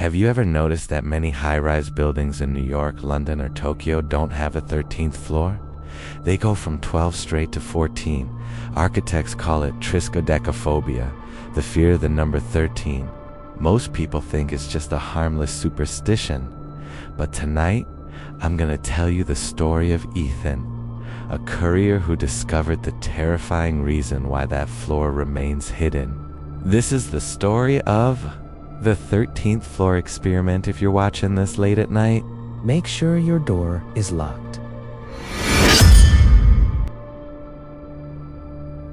Have you ever noticed that many high-rise buildings in New York, London, or Tokyo don't have a 13th floor? They go from 12 straight to 14. Architects call it triskaidekaphobia, the fear of the number 13. Most people think it's just a harmless superstition. But tonight, I'm gonna tell you the story of Ethan, a courier who discovered the terrifying reason why that floor remains hidden. This is the story of the 13th floor experiment. If you're watching this late at night, make sure your door is locked.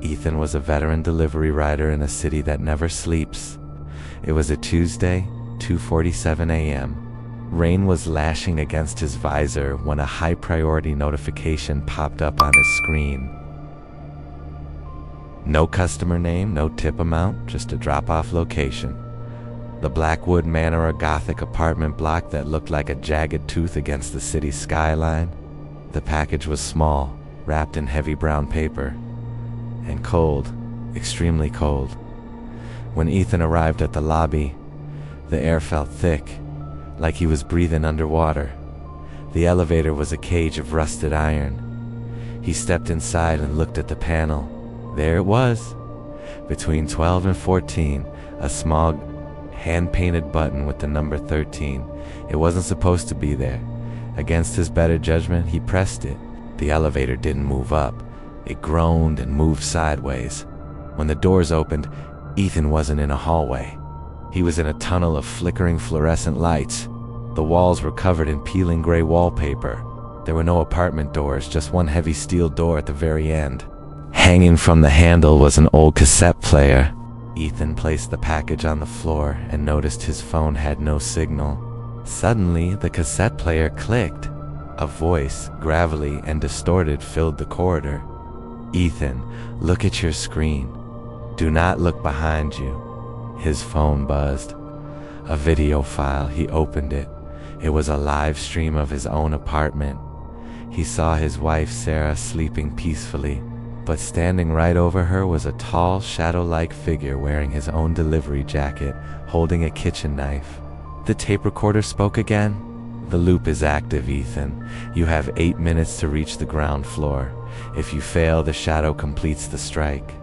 Ethan was a veteran delivery rider in a city that never sleeps. It was a Tuesday, 2:47 a.m. Rain was lashing against his visor when a high-priority notification popped up on his screen. No customer name, no tip amount, just a drop-off location. The Blackwood Manor, a Gothic apartment block that looked like a jagged tooth against the city's skyline. The package was small, wrapped in heavy brown paper, and cold, extremely cold. When Ethan arrived at the lobby, the air felt thick, like he was breathing underwater. The elevator was a cage of rusted iron. He stepped inside and looked at the panel. There it was. Between 12 and 14, a small hand-painted button with the number 13. It wasn't supposed to be there. Against his better judgment, he pressed it. The elevator didn't move up. It groaned and moved sideways. When the doors opened, Ethan wasn't in a hallway. He was in a tunnel of flickering fluorescent lights. The walls were covered in peeling gray wallpaper. There were no apartment doors, just one heavy steel door at the very end. Hanging from the handle was an old cassette player. Ethan placed the package on the floor and noticed his phone had no signal. Suddenly, the cassette player clicked. A voice, gravelly and distorted, filled the corridor. "Ethan, look at your screen. Do not look behind you." His phone buzzed. A video file. He opened it. It was a live stream of his own apartment. He saw his wife Sarah sleeping peacefully, but standing right over her was a tall, shadow-like figure wearing his own delivery jacket, holding a kitchen knife. The tape recorder spoke again. "The loop is active, Ethan. You have 8 minutes to reach the ground floor. If you fail, the shadow completes the strike.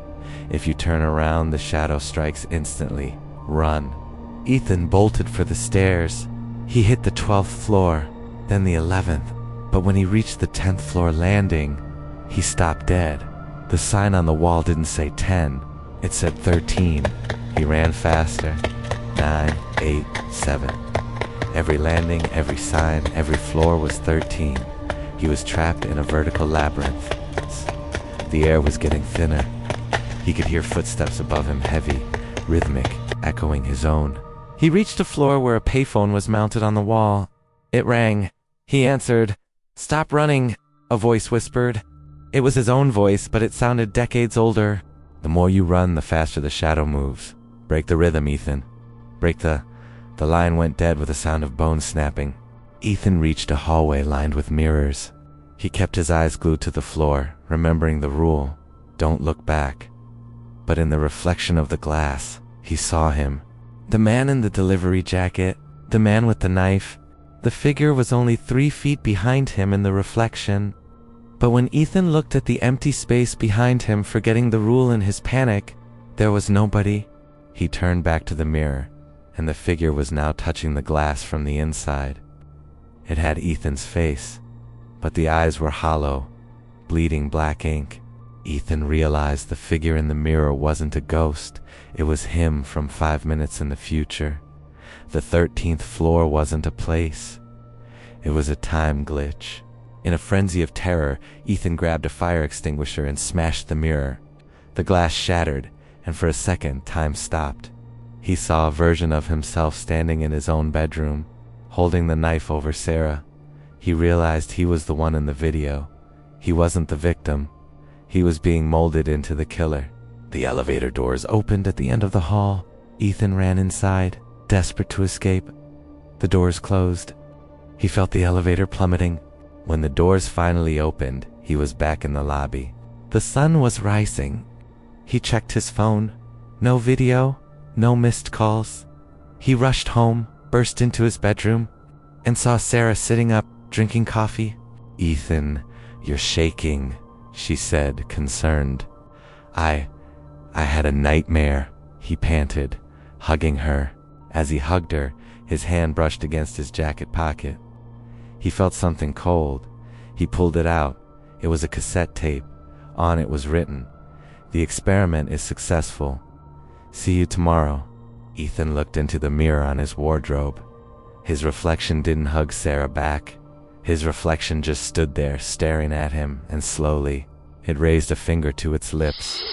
If you turn around, the shadow strikes instantly. Run." Ethan bolted for the stairs. He hit the 12th floor, then the 11th. But when he reached the 10th floor landing, he stopped dead. The sign on the wall didn't say 10. It said 13. He ran faster. 9, 8, 7. Every landing, every sign, every floor was 13. He was trapped in a vertical labyrinth. The air was getting thinner. He could hear footsteps above him, heavy, rhythmic, echoing his own. He reached a floor where a payphone was mounted on the wall. It rang. He answered. "Stop running," a voice whispered. It was his own voice, but it sounded decades older. "The more you run, the faster the shadow moves. Break the rhythm, Ethan. Break the..." The line went dead with a sound of bones snapping. Ethan reached a hallway lined with mirrors. He kept his eyes glued to the floor, remembering the rule, don't look back. But in the reflection of the glass, he saw him. The man in the delivery jacket, the man with the knife. The figure was only 3 feet behind him in the reflection. But when Ethan looked at the empty space behind him, forgetting the rule in his panic, there was nobody. He turned back to the mirror, and the figure was now touching the glass from the inside. It had Ethan's face, but the eyes were hollow, bleeding black ink. Ethan realized the figure in the mirror wasn't a ghost. It was him from 5 minutes in the future. The 13th floor wasn't a place. It was a time glitch. In a frenzy of terror, Ethan grabbed a fire extinguisher and smashed the mirror. The glass shattered, and for a second, time stopped. He saw a version of himself standing in his own bedroom, holding the knife over Sarah. He realized he was the one in the video. He wasn't the victim. He was being molded into the killer. The elevator doors opened at the end of the hall. Ethan ran inside, desperate to escape. The doors closed. He felt the elevator plummeting. When the doors finally opened, he was back in the lobby. The sun was rising. He checked his phone. No video, no missed calls. He rushed home, burst into his bedroom and saw Sarah sitting up, drinking coffee. "Ethan, you're shaking," she said, concerned. I had a nightmare," he panted, hugging her. As he hugged her, his hand brushed against his jacket pocket. He felt something cold. He pulled it out. It was a cassette tape. On it was written, "The experiment is successful. See you tomorrow." Ethan looked into the mirror on his wardrobe. His reflection didn't hug Sarah back. His reflection just stood there, staring at him, and slowly, it raised a finger to its lips.